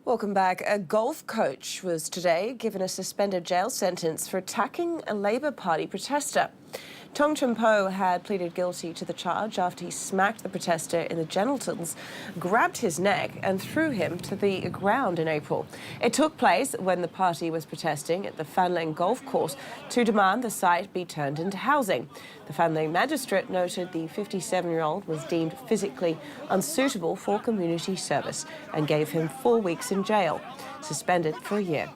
Welcome back. A golf coach was today given a suspended jail sentence for attacking a Labour Party protester. Tong Chun-po had pleaded guilty to the charge after he smacked the protester in the genitals, grabbed his neck and threw him to the ground in April. It took place when the party was protesting at the Fanling Golf Course to demand the site be turned into housing. The Fanling magistrate noted the 57-year-old was deemed physically unsuitable for community service and gave him 4 weeks in jail, suspended for a year.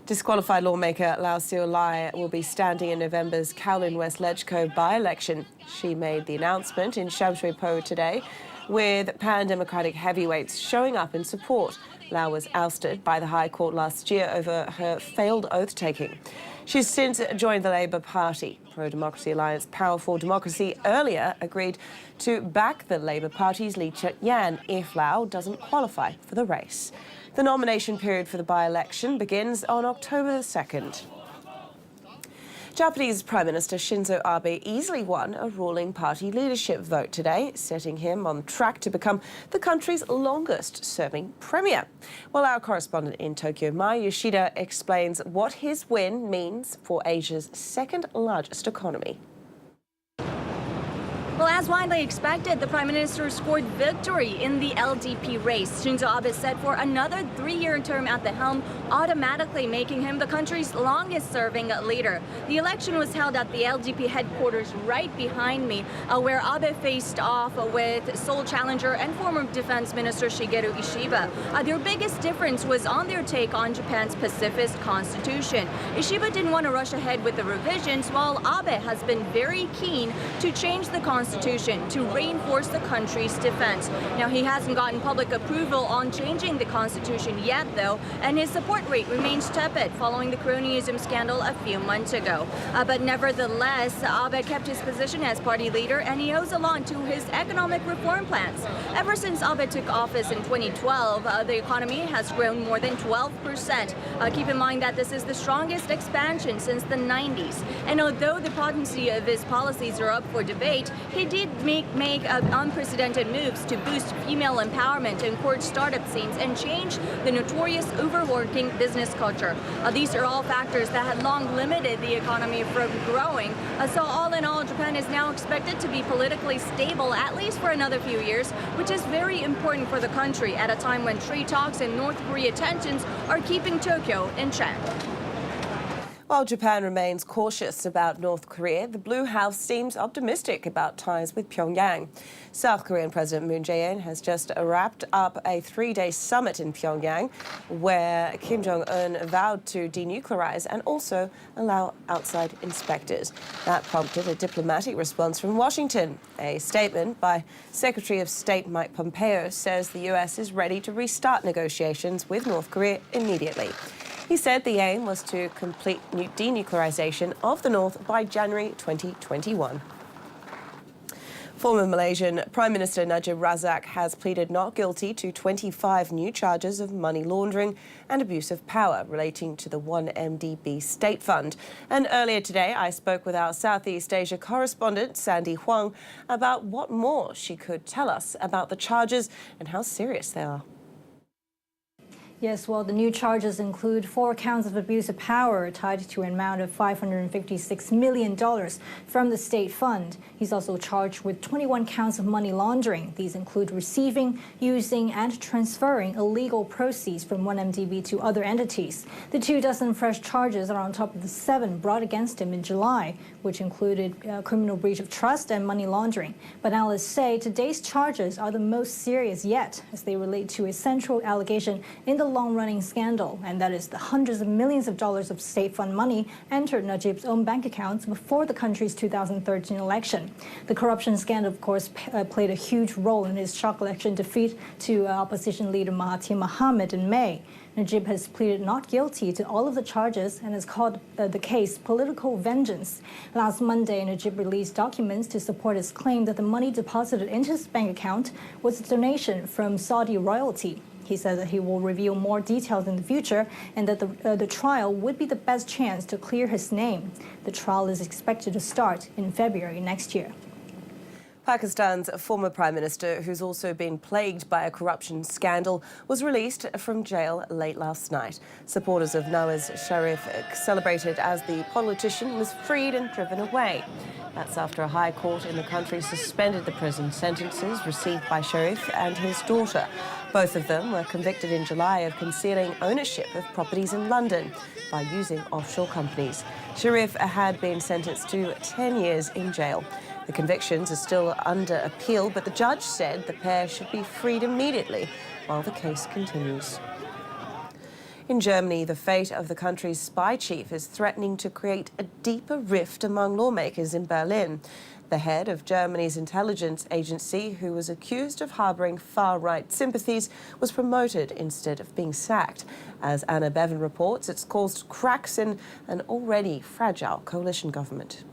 Disqualified lawmaker Lau Siu Lai will be standing in November's Kowloon West Ledgeco by-election. She made the announcement in Sham Shui Po today, with pan-democratic heavyweights showing up in support. Lau was ousted by the High Court last year over her failed oath-taking. She's since joined the Labour Party. Pro-Democracy Alliance Power for Democracy earlier agreed to back the Labour Party's Lee Cheuk-yan if Lau doesn't qualify for the race. The nomination period for the by-election begins on October 2nd. Japanese Prime Minister Shinzo Abe easily won a ruling party leadership vote today, setting him on track to become the country's longest-serving premier. Well, our correspondent in Tokyo, Mai Yoshida, explains what his win means for Asia's second-largest economy. Well, as widely expected, the Prime Minister scored victory in the LDP race. Shinzo Abe is set for another 3-year term at the helm, automatically making him the country's longest-serving leader. The election was held at the LDP headquarters right behind me, where Abe faced off with sole challenger and former Defense Minister Shigeru Ishiba. Their biggest difference was on their take on Japan's pacifist constitution. Ishiba didn't want to rush ahead with the revisions, while Abe has been very keen to change the constitution to reinforce the country's defense. Now, he hasn't gotten public approval on changing the constitution yet, though, and his support rate remains tepid following the cronyism scandal a few months ago. But nevertheless, Abe kept his position as party leader, and he owes a lot to his economic reform plans. Ever since Abe took office in 2012, the economy has grown more than 12%. Keep in mind that this is the strongest expansion since the 90s. And although the potency of his policies are up for debate, he did make unprecedented moves to boost female empowerment in core startup scenes and change the notorious overworking business culture. These are all factors that had long limited the economy from growing. So all in all, Japan is now expected to be politically stable, at least for another few years, which is very important for the country at a time when trade talks and North Korea tensions are keeping Tokyo in check. While Japan remains cautious about North Korea, the Blue House seems optimistic about ties with Pyongyang. South Korean President Moon Jae-in has just wrapped up a 3-day summit in Pyongyang, where Kim Jong-un vowed to denuclearize and also allow outside inspectors. That prompted a diplomatic response from Washington. A statement by Secretary of State Mike Pompeo says the U.S. is ready to restart negotiations with North Korea immediately. He said the aim was to complete denuclearization of the North by January 2021. Former Malaysian Prime Minister Najib Razak has pleaded not guilty to 25 new charges of money laundering and abuse of power relating to the 1MDB state fund. And earlier today, I spoke with our Southeast Asia correspondent, Sandy Huang, about what more she could tell us about the charges and how serious they are. Yes, well, the new charges include 4 counts of abuse of power tied to an amount of $556 million from the state fund. He's also charged with 21 counts of money laundering. These include receiving, using, and transferring illegal proceeds from 1MDB to other entities. The 24 fresh charges are on top of the 7 brought against him in July, which included criminal breach of trust and money laundering. But analysts say today's charges are the most serious yet, as they relate to a central allegation in the long-running scandal, and that is the hundreds of millions of dollars of state fund money entered Najib's own bank accounts before the country's 2013 election. The corruption scandal, of course, played a huge role in his shock election defeat to opposition leader Mahathir Mohamad in May. Najib has pleaded not guilty to all of the charges and has called the case political vengeance. Last Monday, Najib released documents to support his claim that the money deposited into his bank account was a donation from Saudi royalty. He said that he will reveal more details in the future and that the trial would be the best chance to clear his name. The trial is expected to start in February next year. Pakistan's former Prime Minister, who's also been plagued by a corruption scandal, was released from jail late last night. Supporters of Nawaz Sharif celebrated as the politician was freed and driven away. That's after a high court in the country suspended the prison sentences received by Sharif and his daughter. Both of them were convicted in July of concealing ownership of properties in London by using offshore companies. Sharif had been sentenced to 10 years in jail. The convictions are still under appeal, but the judge said the pair should be freed immediately while the case continues. In Germany, the fate of the country's spy chief is threatening to create a deeper rift among lawmakers in Berlin. The head of Germany's intelligence agency, who was accused of harbouring far-right sympathies, was promoted instead of being sacked. As Anna Bevan reports, it's caused cracks in an already fragile coalition government.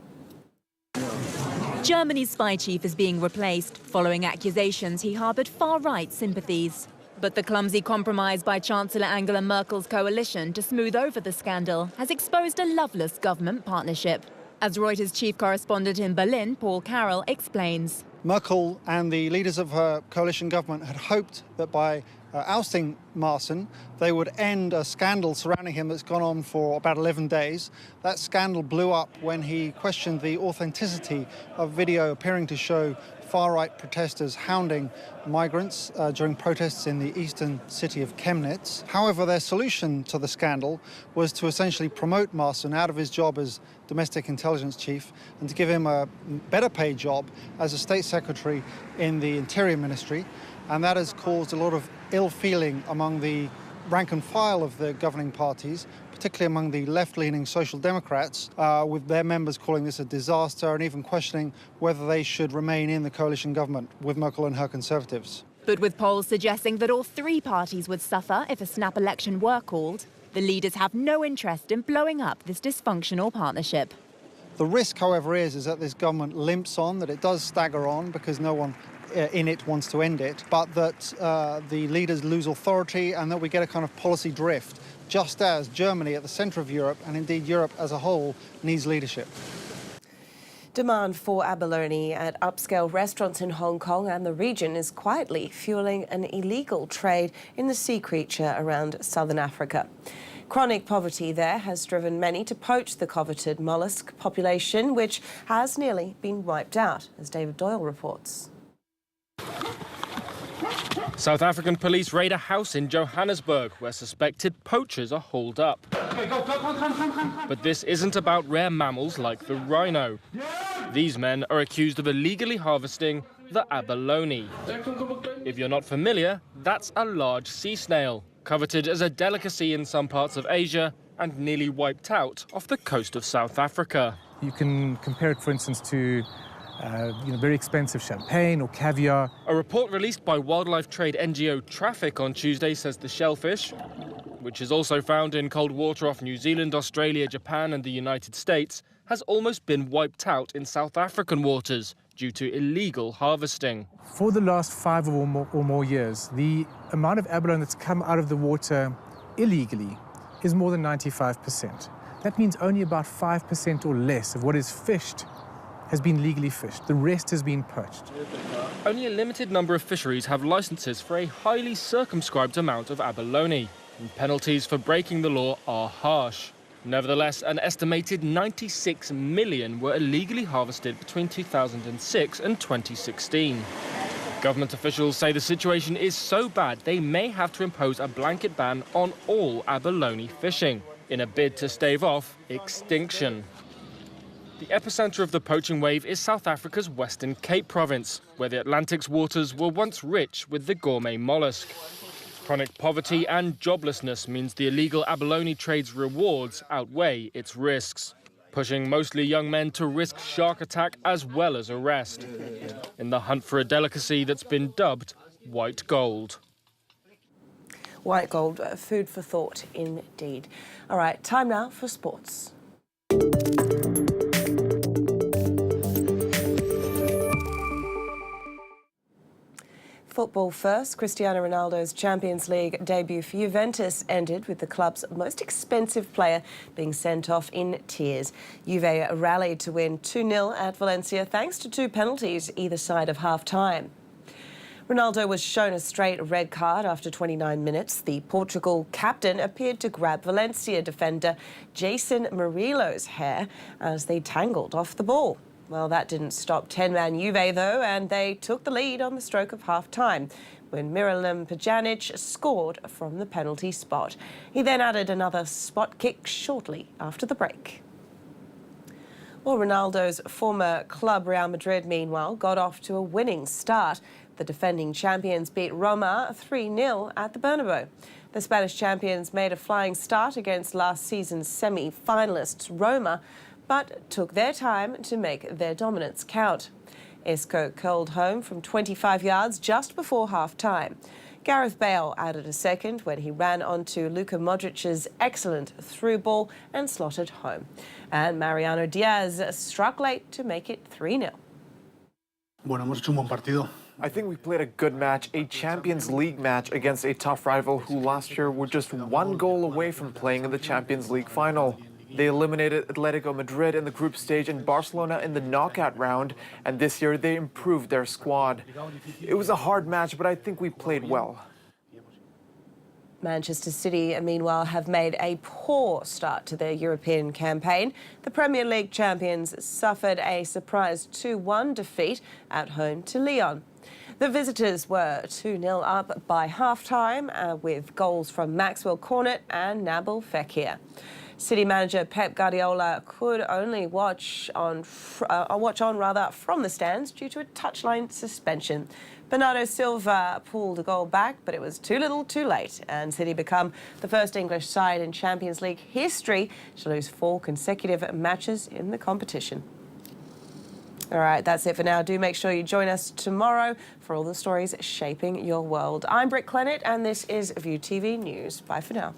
Germany's spy chief is being replaced following accusations he harboured far-right sympathies. But the clumsy compromise by Chancellor Angela Merkel's coalition to smooth over the scandal has exposed a loveless government partnership. As Reuters chief correspondent in Berlin, Paul Carroll, explains. Merkel and the leaders of her coalition government had hoped that by ousting Maaßen, they would end a scandal surrounding him that's gone on for about 11 days. That scandal blew up when he questioned the authenticity of video appearing to show far-right protesters hounding migrants during protests in the eastern city of Chemnitz. However, their solution to the scandal was to essentially promote Maaßen out of his job as domestic intelligence chief and to give him a better paid job as a state secretary in the Interior Ministry. And that has caused a lot of ill feeling among the rank and file of the governing parties, particularly among the left-leaning Social Democrats, with their members calling this a disaster and even questioning whether they should remain in the coalition government with Merkel and her Conservatives. But with polls suggesting that all three parties would suffer if a snap election were called, the leaders have no interest in blowing up this dysfunctional partnership. The risk, however, is that this government limps on, that it does stagger on because no one in it wants to end it, but that the leaders lose authority and that we get a kind of policy drift, just as Germany at the centre of Europe, and indeed Europe as a whole, needs leadership. Demand for abalone at upscale restaurants in Hong Kong and the region is quietly fueling an illegal trade in the sea creature around southern Africa. Chronic poverty there has driven many to poach the coveted mollusk population, which has nearly been wiped out, as David Doyle reports. South African police raid a house in Johannesburg where suspected poachers are holed up. But this isn't about rare mammals like the rhino. These men are accused of illegally harvesting the abalone. If you're not familiar, that's a large sea snail, coveted as a delicacy in some parts of Asia and nearly wiped out off the coast of South Africa. You can compare it, for instance, to very expensive champagne or caviar. A report released by wildlife trade NGO Traffic on Tuesday says the shellfish, which is also found in cold water off New Zealand, Australia, Japan and the United States, has almost been wiped out in South African waters due to illegal harvesting. For the last 5 or more years, the amount of abalone that's come out of the water illegally is more than 95%. That means only about 5% or less of what is fished has been legally fished. The rest has been poached. Only a limited number of fisheries have licenses for a highly circumscribed amount of abalone, and penalties for breaking the law are harsh. Nevertheless, an estimated 96 million were illegally harvested between 2006 and 2016. Government officials say the situation is so bad they may have to impose a blanket ban on all abalone fishing in a bid to stave off extinction. The epicenter of the poaching wave is South Africa's Western Cape province, where the Atlantic's waters were once rich with the gourmet mollusk. Chronic poverty and joblessness means the illegal abalone trade's rewards outweigh its risks, pushing mostly young men to risk shark attack as well as arrest, in the hunt for a delicacy that's been dubbed white gold. White gold, food for thought indeed. All right, time now for sports. Football first, Cristiano Ronaldo's Champions League debut for Juventus ended with the club's most expensive player being sent off in tears. Juve rallied to win 2-0 at Valencia thanks to 2 penalties either side of half-time. Ronaldo was shown a straight red card after 29 minutes. The Portugal captain appeared to grab Valencia defender Jason Murillo's hair as they tangled off the ball. Well, that didn't stop 10-man Juve, though, and they took the lead on the stroke of half-time when Miralem Pjanic scored from the penalty spot. He then added another spot kick shortly after the break. Well, Ronaldo's former club Real Madrid, meanwhile, got off to a winning start. The defending champions beat Roma 3-0 at the Bernabeu. The Spanish champions made a flying start against last season's semi-finalists Roma, but took their time to make their dominance count. Isco curled home from 25 yards just before half-time. Gareth Bale added a second when he ran onto Luka Modric's excellent through ball and slotted home. And Mariano Diaz struck late to make it 3-0. Bueno, hemos hecho un buen partido. I think we played a good match, a Champions League match against a tough rival who last year were just 1 goal away from playing in the Champions League final. They eliminated Atletico Madrid in the group stage and Barcelona in the knockout round, and this year they improved their squad. It was a hard match, but I think we played well. Manchester City, meanwhile, have made a poor start to their European campaign. The Premier League champions suffered a surprise 2-1 defeat at home to Lyon. The visitors were 2-0 up by half-time with goals from Maxwell Cornet and Nabil Fekir. City manager Pep Guardiola could only watch on from the stands due to a touchline suspension. Bernardo Silva pulled a goal back, but it was too little too late, and City become the first English side in Champions League history to lose 4 consecutive matches in the competition. All right, that's it for now. Do make sure you join us tomorrow for all the stories shaping your world. I'm Britt Clennett, and this is View TV News. Bye for now.